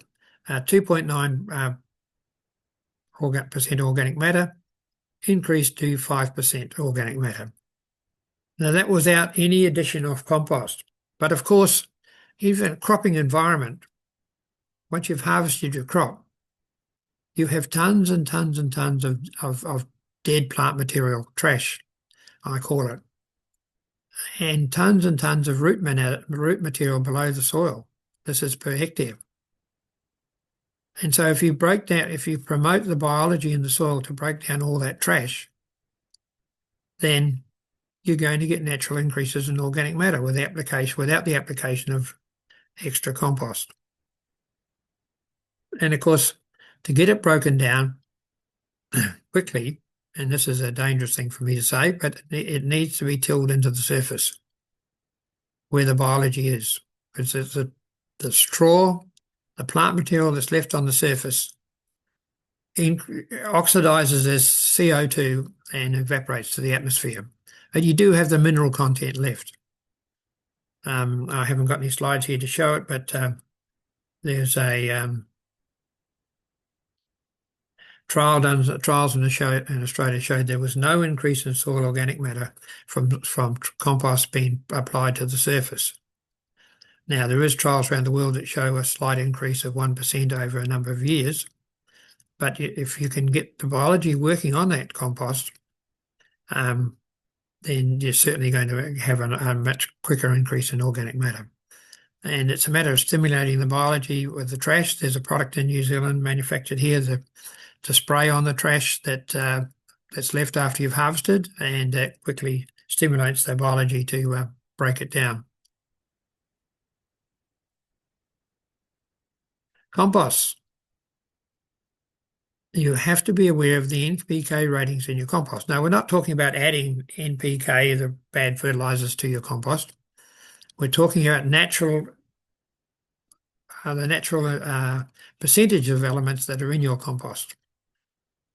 Speaker 1: 2.9% organic matter increased to 5% organic matter. Now, that was without any addition of compost. But of course, even a cropping environment, once you've harvested your crop, you have tons and tons and tons of dead plant material, trash, I call it, and tons of root material below the soil. This is per hectare. And so if you promote the biology in the soil to break down all that trash, then you're going to get natural increases in organic matter without the application of extra compost. And of course, to get it broken down quickly, and this is a dangerous thing for me to say, but it needs to be tilled into the surface where the biology is. Because it's the straw, the plant material that's left on the surface oxidizes as CO2 and evaporates to the atmosphere. But you do have the mineral content left. I haven't got any slides here to show it, but there's a trials in Australia showed there was no increase in soil organic matter from compost being applied to the surface. Now, there is trials around the world that show a slight increase of 1% over a number of years, but if you can get the biology working on that compost, then you're certainly going to have a much quicker increase in organic matter. And it's a matter of stimulating the biology with the trash. There's a product in New Zealand manufactured here to spray on the trash that's left after you've harvested, and that quickly stimulates the biology to break it down. Compost. You have to be aware of the NPK ratings in your compost. Now, we're not talking about adding NPK, the bad fertilizers, to your compost. We're talking about the natural percentage of elements that are in your compost.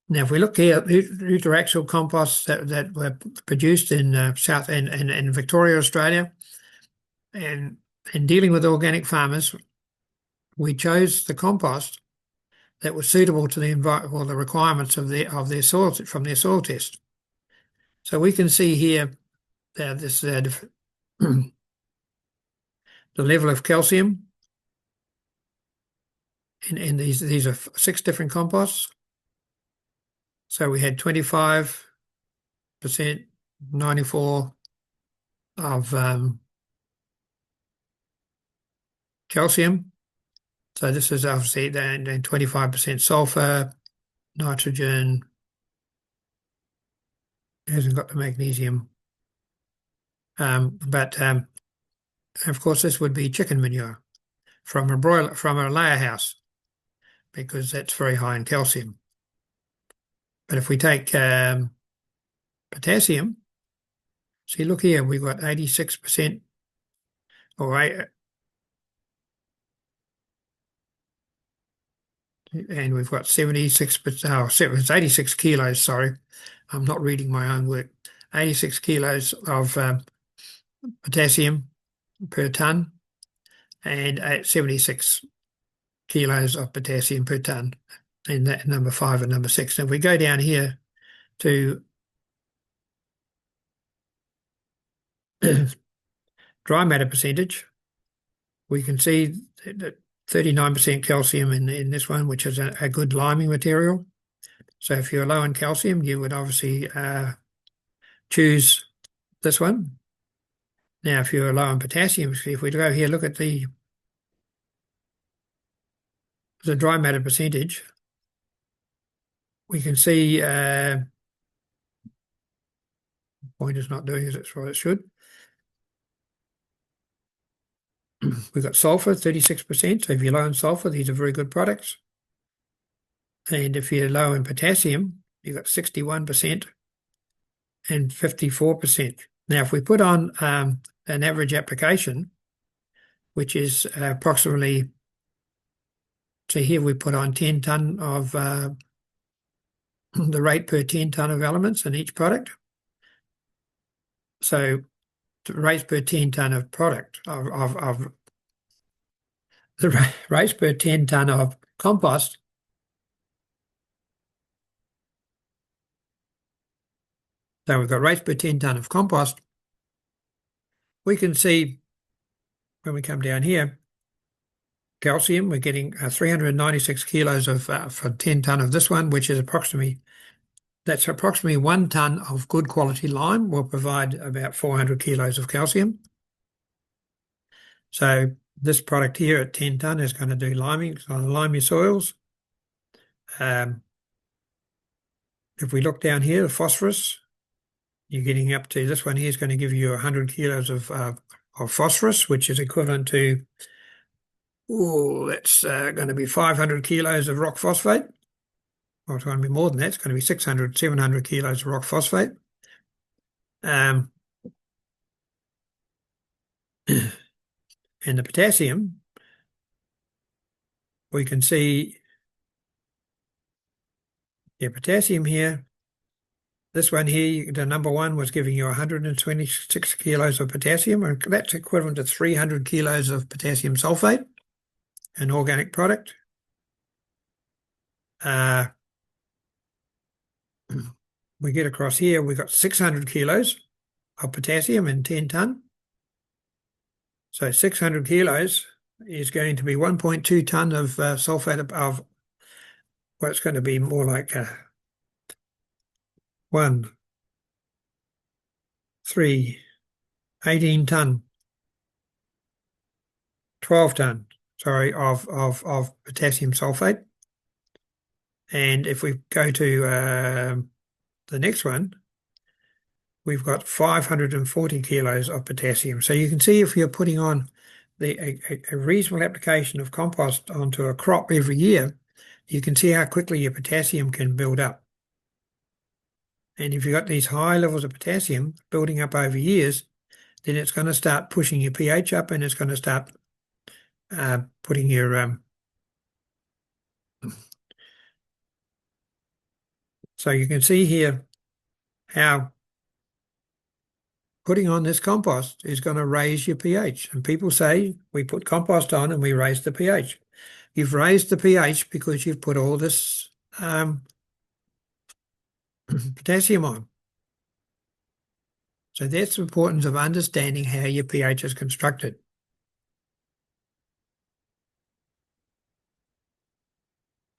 Speaker 1: Now, if we look here, these are actual composts that were produced in South and Victoria, Australia, and in dealing with organic farmers, we chose the compost that was suitable to the requirements of their soil from their soil test. So we can see here this the level of calcium in these are 6 different composts. So we had 25%, 94 of calcium. So this is obviously then 25% sulfur, nitrogen, hasn't got the magnesium. But of course this would be chicken manure from a layer house, because that's very high in calcium. But if we take potassium, see, look here, we've got 86%, and we've got 76%, it's 86 kilos, sorry. I'm not reading my own work. 86 kilos of potassium per tonne, and 76 kilos of potassium per tonne in that number 5 and number 6. And if we go down here to dry matter percentage, we can see that 39% calcium in this one, which is a good liming material. So if you're low in calcium, you would obviously choose this one. Now, if you're low in potassium, if we go here, look at the dry matter percentage, we can see pointer's not doing as it's what it should. We've got sulfur, 36%. So if you're low in sulfur, these are very good products. And if you're low in potassium, you've got 61% and 54%. Now, if we put on an average application, which is approximately, so here we put on 10 tonne of the rate per 10 tonne of elements in each product. So the rates per 10 tonne of product of the rates per 10 tonne of compost. So we've got rates per 10 tonne of compost. We can see when we come down here, calcium, we're getting 396 kilos of for 10 tonne of this one, which is approximately 1 tonne of good quality lime will provide about 400 kilos of calcium. So this product here at 10 tonne is going to do liming. It's going to lime your soils. If we look down here, the phosphorus, you're getting up to, this one here is going to give you 100 kilos of phosphorus, which is equivalent to, that's going to be 500 kilos of rock phosphate. Well, it's going to be more than that. It's going to be 600, 700 kilos of rock phosphate. And the potassium, we can see potassium here. This one here, the number 1 was giving you 126 kilos of potassium, and that's equivalent to 300 kilos of potassium sulfate, an organic product. We get across here, we've got 600 kilos of potassium in 10 tonne. So 600 kilos is going to be 1.2 tonne of sulfate of well, it's going to be more like 1, 3, 18 tonne, 12 tonne, sorry, of potassium sulfate. And if we go to the next one, we've got 540 kilos of potassium. So you can see if you're putting on a reasonable application of compost onto a crop every year, you can see how quickly your potassium can build up. And if you've got these high levels of potassium building up over years, then it's going to start pushing your pH up, and it's going to start putting your so you can see here how putting on this compost is going to raise your pH. And people say we put compost on and we raise the pH. You've raised the pH because you've put all this potassium on. So that's the importance of understanding how your pH is constructed.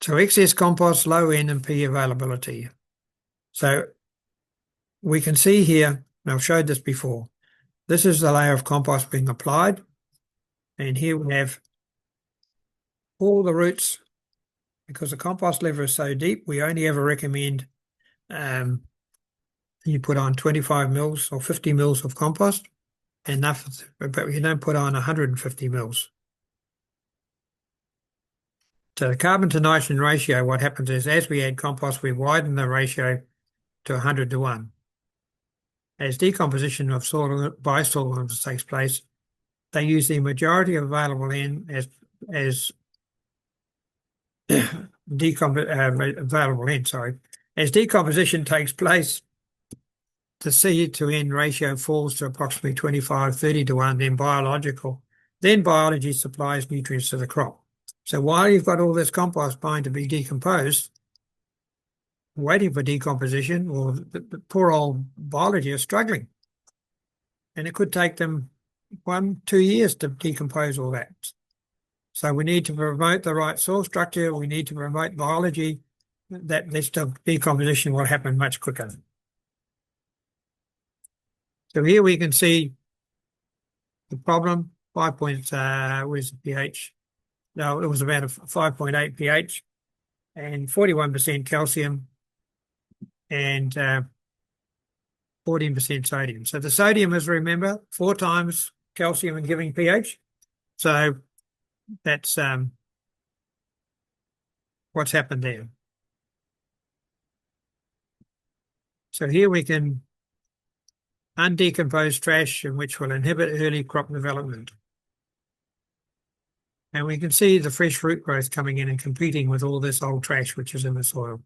Speaker 1: So excess compost, low N and P availability. So we can see here, and I've showed this before, this is the layer of compost being applied. And here we have all the roots, because the compost level is so deep, we only ever recommend you put on 25 mils or 50 mils of compost, enough, but you don't put on 150 mils. So the carbon to nitrogen ratio, what happens is as we add compost, we widen the ratio to 100 to 1. As decomposition of soil by soil elements takes place, they use the majority of available N as available N, sorry. As decomposition takes place, the C to N ratio falls to approximately 25, 30 to 1, then biology supplies nutrients to the crop. So while you've got all this compost pine to be decomposed, waiting for decomposition, or the poor old biology is struggling. And it could take them 1-2 years to decompose all that. So we need to promote the right soil structure. We need to promote biology, that this decomposition will happen much quicker. So here we can see the problem, 5 point, where's the pH? No, it was about a 5.8 pH and 41% calcium and 14% sodium. So the sodium is, remember, 4 times calcium in giving pH. So that's what's happened there. So here we can undecomposed trash, which will inhibit early crop development. And we can see the fresh root growth coming in and competing with all this old trash which is in the soil.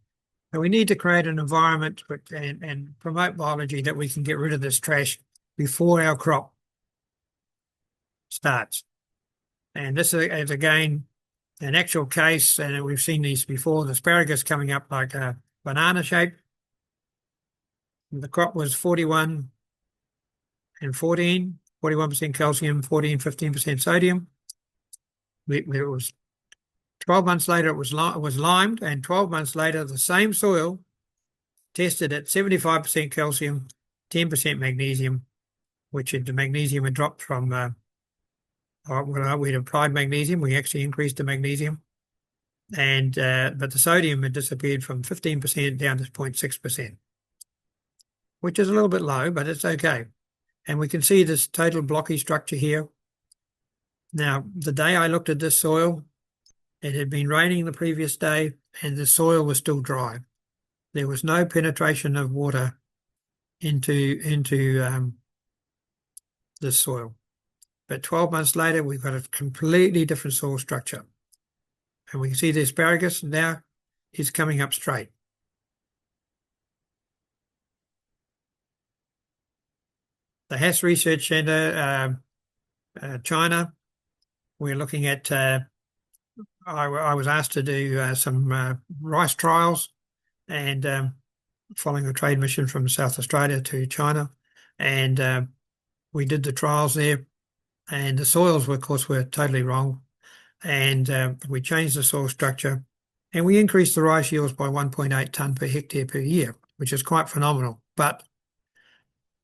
Speaker 1: So we need to create an environment and promote biology that we can get rid of this trash before our crop starts. And this is again an actual case, and we've seen these before, the asparagus coming up like a banana shape. The crop was 41 and 14, 41% calcium, 15% sodium. It was 12 months later, it was limed, and 12 months later, the same soil tested at 75% calcium, 10% magnesium, which the magnesium had dropped from, we'd applied magnesium, we actually increased the magnesium, and but the sodium had disappeared from 15% down to 0.6%, which is a little bit low, but it's okay. And we can see this total blocky structure here. Now, the day I looked at this soil, it had been raining the previous day and the soil was still dry. There was no penetration of water into this soil. But 12 months later, we've got a completely different soil structure. And we can see the asparagus now is coming up straight. The Haas Research Center, China, we're looking at, I was asked to do some rice trials, and following a trade mission from South Australia to China, and we did the trials there, and the soils were, of course, were totally wrong, and we changed the soil structure, and we increased the rice yields by 1.8 tonne per hectare per year, which is quite phenomenal. But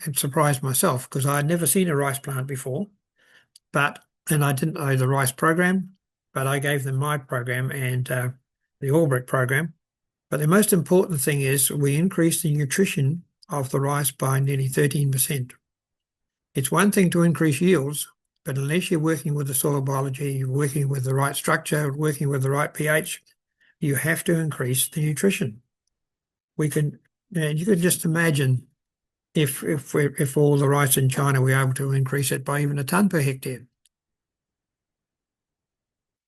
Speaker 1: it surprised myself because I had never seen a rice plant before, and I didn't know the rice program, but I gave them my program and the Albrecht program. But the most important thing is we increased the nutrition of the rice by nearly 13%. It's one thing to increase yields, but unless you're working with the soil biology, you're working with the right structure, working with the right pH, you have to increase the nutrition. You can just imagine if all the rice in China were able to increase it by even a tonne per hectare.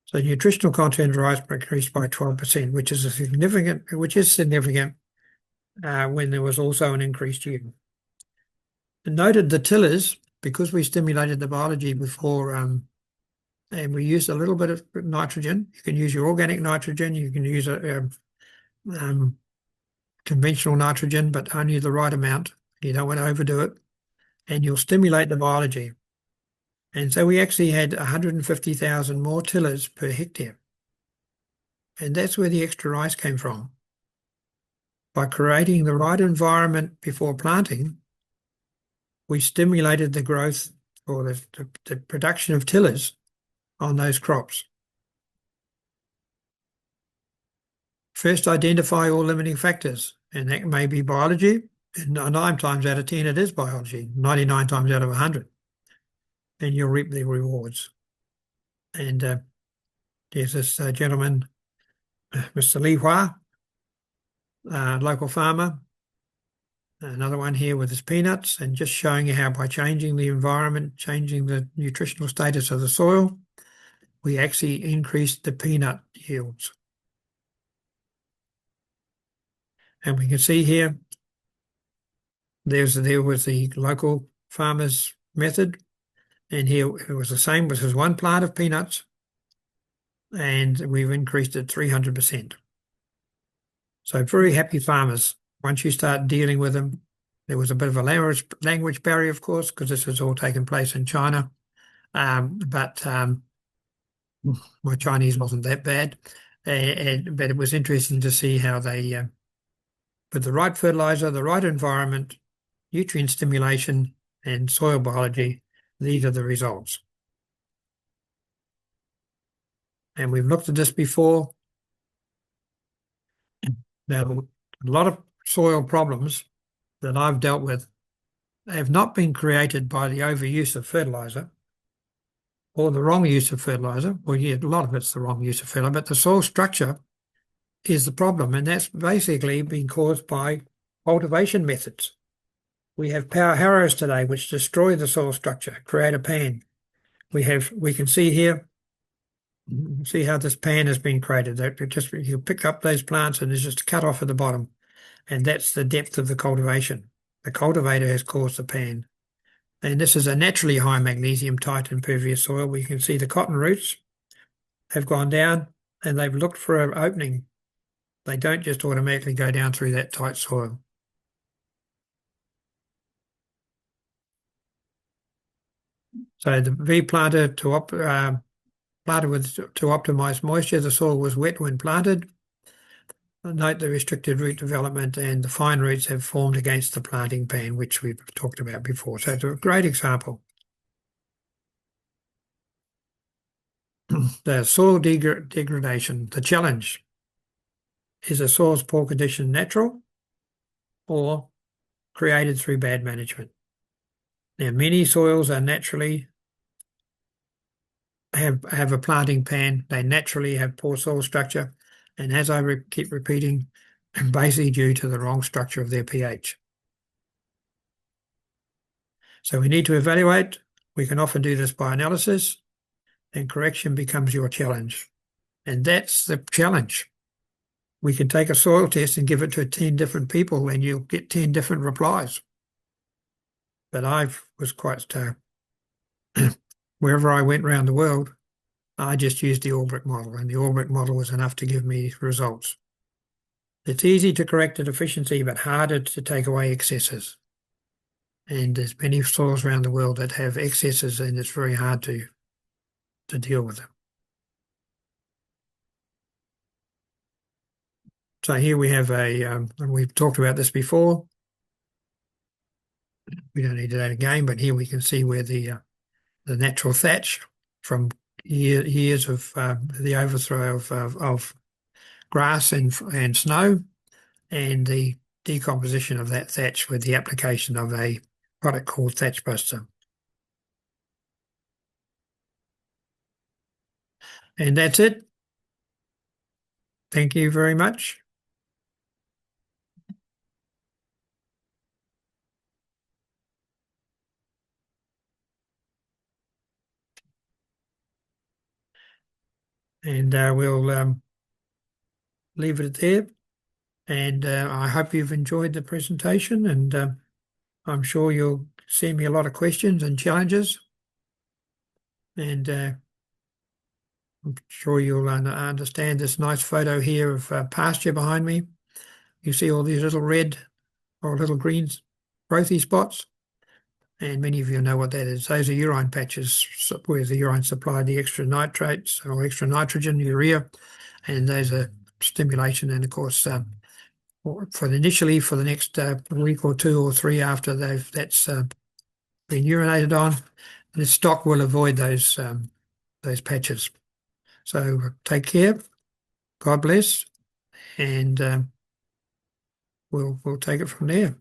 Speaker 1: So nutritional content of rice increased by 12%, which is significant when there was also an increased yield. And noted the tillers, because we stimulated the biology before, and we used a little bit of nitrogen. You can use your organic nitrogen, you can use conventional nitrogen, but only the right amount. You don't want to overdo it, and you'll stimulate the biology. And so we actually had 150,000 more tillers per hectare. And that's where the extra rice came from. By creating the right environment before planting, we stimulated the growth or the production of tillers on those crops. First, identify all limiting factors, and that may be biology. And 9 times out of 10, it is biology, 99 times out of 100. And you'll reap the rewards. And there's this gentleman, Mr. Li Hua, local farmer. Another one here with his peanuts, and just showing you how by changing the environment, changing the nutritional status of the soil, we actually increase the peanut yields. And we can see here, there was the local farmer's method, and here it was the same. This was one plant of peanuts, and we've increased it 300%. So very happy farmers. Once you start dealing with them, there was a bit of a language barrier, of course, because this has all taken place in China. But my Chinese wasn't that bad. But it was interesting to see how they, with the right fertilizer, the right environment, nutrient stimulation, and soil biology, these are the results. And we've looked at this before. Now, a lot of soil problems that I've dealt with have not been created by the overuse of fertilizer or the wrong use of fertilizer. Well, yeah, a lot of it's the wrong use of fertilizer, but the soil structure is the problem, and that's basically been caused by cultivation methods. We have power harrows today which destroy the soil structure, create a pan. We can see here, see how this pan has been created. You pick up those plants and there's just a cut off at the bottom, and that's the depth of the cultivation. The cultivator has caused the pan. And this is a naturally high magnesium, tight, impervious soil. We can see the cotton roots have gone down and they've looked for an opening. They don't just automatically go down through that tight soil. So the V planter to optimize moisture. The soil was wet when planted. Note the restricted root development, and the fine roots have formed against the planting pan, which we've talked about before. So it's a great example. The soil degradation, the challenge. Is a soil's poor condition natural or created through bad management? Now, many soils are naturally have a planting pan. They naturally have poor soil structure, and as I keep repeating, basically due to the wrong structure of their pH. So we need to evaluate. We can often do this by analysis, and correction becomes your challenge. And that's the challenge. We can take a soil test and give it to 10 different people, and you'll get 10 different replies. But I was quite wherever I went around the world, I just used the Albrecht model, and the Albrecht model was enough to give me results. It's easy to correct a deficiency, but harder to take away excesses. And there's many soils around the world that have excesses, and it's very hard to deal with them. So here we have and we've talked about this before. We don't need that again, but here we can see where the natural thatch from years of the overthrow of grass and snow, and the decomposition of that thatch with the application of a product called Thatch Buster. And that's it. Thank you very much. And we'll leave it there. And I hope you've enjoyed the presentation, and I'm sure you'll send me a lot of questions and challenges. And I'm sure you'll understand this nice photo here of pasture behind me. You see all these little red or little green growthy spots, and many of you know what that is. Those are urine patches where the urine supplied the extra nitrates or extra nitrogen, urea, and those are stimulation. And of course, initially for the next week or 2 or 3 after that's been urinated on, the stock will avoid those patches. So take care. God bless, and we'll take it from there.